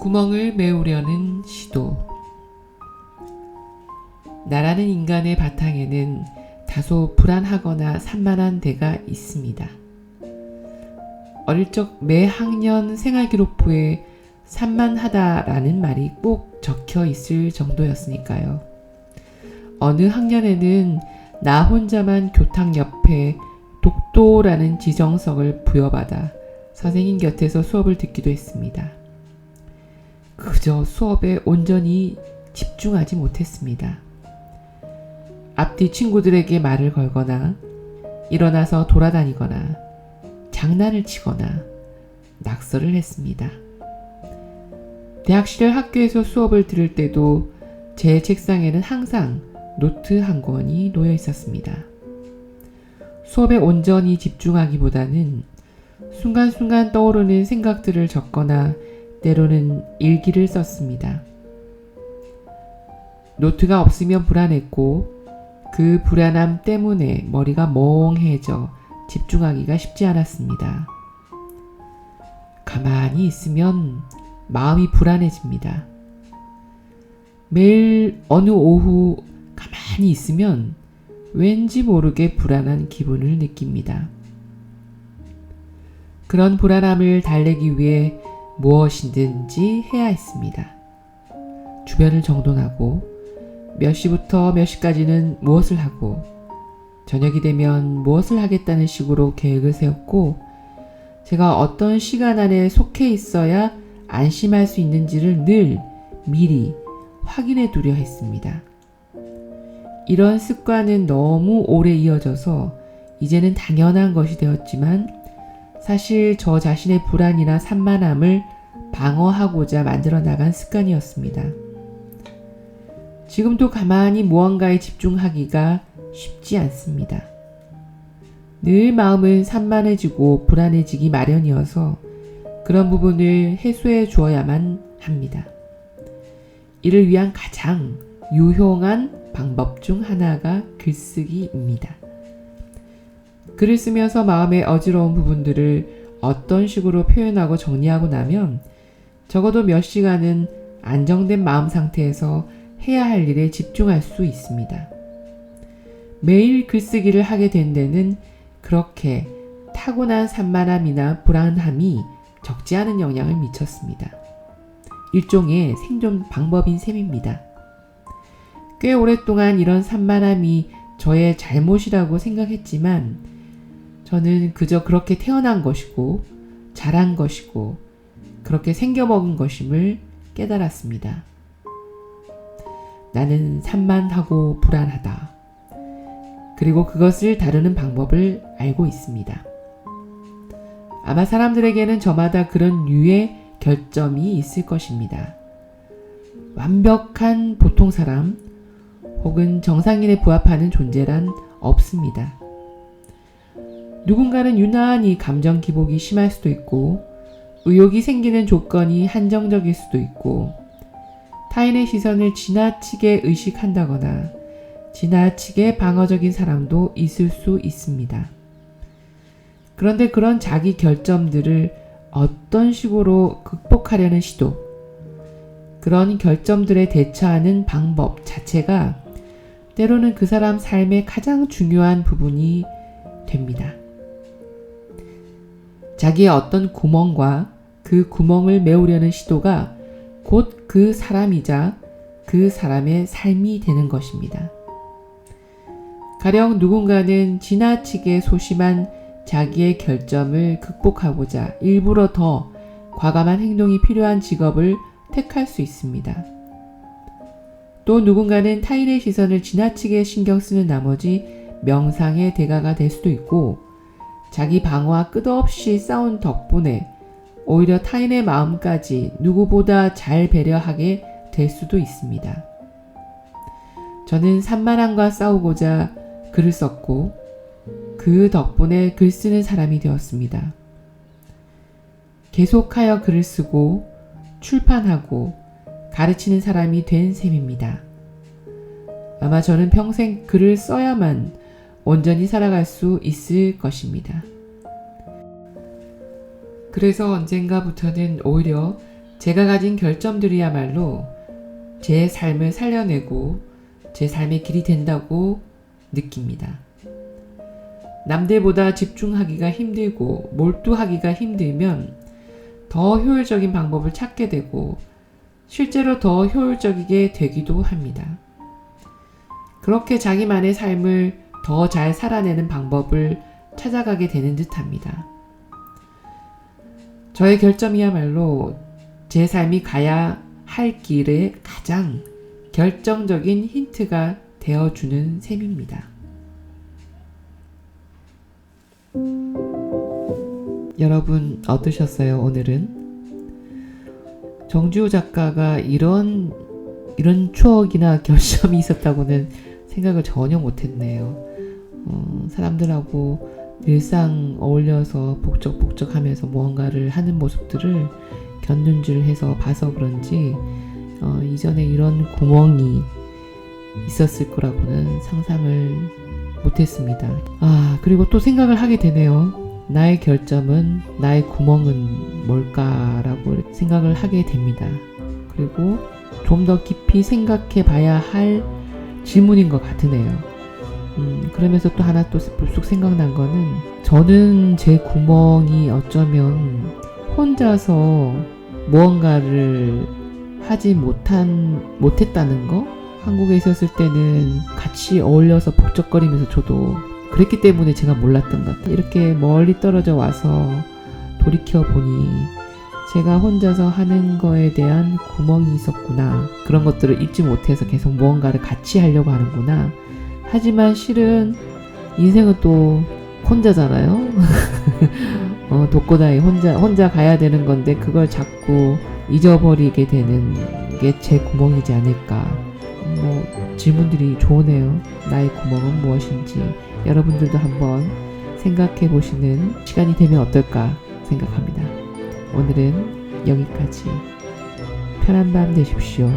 구멍을 메우려는 시도. 나라는 인간의 바탕에는 다소 불안하거나 산만한 데가 있습니다. 어릴 적 매 학년 생활기록부에 산만하다라는 말이 꼭 적혀 있을 정도였으니까요. 어느 학년에는 나 혼자만 교탁 옆에 독도라는 지정석을 부여받아 선생님 곁에서 수업을 듣기도 했습니다. 그저 수업에 온전히 집중하지 못했습니다. 앞뒤 친구들에게 말을 걸거나 일어나서 돌아다니거나 장난을 치거나 낙서를 했습니다. 대학 시절 학교에서 수업을 들을 때도 제 책상에는 항상 노트 한 권이 놓여 있었습니다. 수업에 온전히 집중하기보다는 순간순간 떠오르는 생각들을 적거나 때로는 일기를 썼습니다. 노트가 없으면 불안했고 그 불안함 때문에 머리가 멍해져 집중하기가 쉽지 않았습니다. 가만히 있으면 마음이 불안해집니다. 매일 어느 오후 가만히 있으면 왠지 모르게 불안한 기분을 느낍니다. 그런 불안함을 달래기 위해 무엇이든지 해야 했습니다. 주변을 정돈하고 몇 시부터 몇 시까지는 무엇을 하고 저녁이 되면 무엇을 하겠다는 식으로 계획을 세웠고 제가 어떤 시간 안에 속해 있어야 안심할 수 있는지를 늘 미리 확인해 두려 했습니다. 이런 습관은 너무 오래 이어져서 이제는 당연한 것이 되었지만 사실 저 자신의 불안이나 산만함을 방어하고자 만들어 나간 습관이었습니다. 지금도 가만히 무언가에 집중하기가 쉽지 않습니다. 늘 마음은 산만해지고 불안해지기 마련이어서 그런 부분을 해소해 주어야만 합니다. 이를 위한 가장 유용한 방법 중 하나가 글쓰기입니다. 글을 쓰면서 마음의 어지러운 부분들을 어떤 식으로 표현하고 정리하고 나면 적어도 몇 시간은 안정된 마음 상태에서 해야 할 일에 집중할 수 있습니다. 매일 글쓰기를 하게 된 데는 그렇게 타고난 산만함이나 불안함이 적지 않은 영향을 미쳤습니다. 일종의 생존 방법인 셈입니다. 꽤 오랫동안 이런 산만함이 저의 잘못이라고 생각했지만 저는 그저 그렇게 태어난 것이고 자란 것이고 그렇게 생겨먹은 것임을 깨달았습니다. 나는 산만하고 불안하다. 그리고 그것을 다루는 방법을 알고 있습니다. 아마 사람들에게는 저마다 그런 류의 결점이 있을 것입니다. 완벽한 보통 사람 혹은 정상인에 부합하는 존재란 없습니다. 누군가는 유난히 감정 기복이 심할 수도 있고 의욕이 생기는 조건이 한정적일 수도 있고 타인의 시선을 지나치게 의식한다거나 지나치게 방어적인 사람도 있을 수 있습니다. 그런데 그런 자기 결점들을 어떤 식으로 극복하려는 시도, 그런 결점들에 대처하는 방법 자체가 때로는 그 사람 삶의 가장 중요한 부분이 됩니다. 자기의 어떤 구멍과 그 구멍을 메우려는 시도가 곧 그 사람이자 그 사람의 삶이 되는 것입니다. 가령 누군가는 지나치게 소심한 자기의 결점을 극복하고자 일부러 더 과감한 행동이 필요한 직업을 택할 수 있습니다. 또 누군가는 타인의 시선을 지나치게 신경 쓰는 나머지 명상의 대가가 될 수도 있고 자기 방어와 끝없이 싸운 덕분에 오히려 타인의 마음까지 누구보다 잘 배려하게 될 수도 있습니다. 저는 산만함과 싸우고자 글을 썼고 그 덕분에 글 쓰는 사람이 되었습니다. 계속하여 글을 쓰고 출판하고 가르치는 사람이 된 셈입니다. 아마 저는 평생 글을 써야만 온전히 살아갈 수 있을 것입니다. 그래서 언젠가부터는 오히려 제가 가진 결점들이야말로 제 삶을 살려내고 제 삶의 길이 된다고 느낍니다. 남들보다 집중하기가 힘들고 몰두하기가 힘들면 더 효율적인 방법을 찾게 되고 실제로 더 효율적이게 되기도 합니다. 그렇게 자기만의 삶을 더 잘 살아내는 방법을 찾아가게 되는 듯합니다. 저의 결점이야말로 제 삶이 가야 할 길의 가장 결정적인 힌트가 되어주는 셈입니다. 여러분 어떠셨어요? 오늘은 정주호 작가가 이런 추억이나 결점이 있었다고는 생각을 전혀 못했네요. 사람들하고 일상 어울려서 복적복적하면서 무언가를 하는 모습들을 견눈질해서 봐서 그런지 이전에 이런 구멍이 있었을 거라고는 상상을 못했습니다. 그리고 또 생각을 하게 되네요. 나의 결점은, 나의 구멍은 뭘까라고 생각을 하게 됩니다. 그리고 좀 더 깊이 생각해 봐야 할 질문인 것 같으네요. 그러면서 또 하나 또 불쑥 생각난 거는, 저는 제 구멍이 어쩌면 혼자서 무언가를 하지 못했다는 거? 한국에 있었을 때는 같이 어울려서 복적거리면서 저도 그랬기 때문에 제가 몰랐던 것 같아요. 이렇게 멀리 떨어져 와서 돌이켜보니 제가 혼자서 하는 거에 대한 구멍이 있었구나. 그런 것들을 잊지 못해서 계속 무언가를 같이 하려고 하는구나. 하지만 실은 인생은 또 혼자잖아요. 독고다이 혼자 가야 되는 건데 그걸 자꾸 잊어버리게 되는 게 제 구멍이지 않을까. 질문들이 좋으네요. 나의 구멍은 무엇인지 여러분들도 한번 생각해 보시는 시간이 되면 어떨까 생각합니다. 오늘은 여기까지. 편한 밤 되십시오.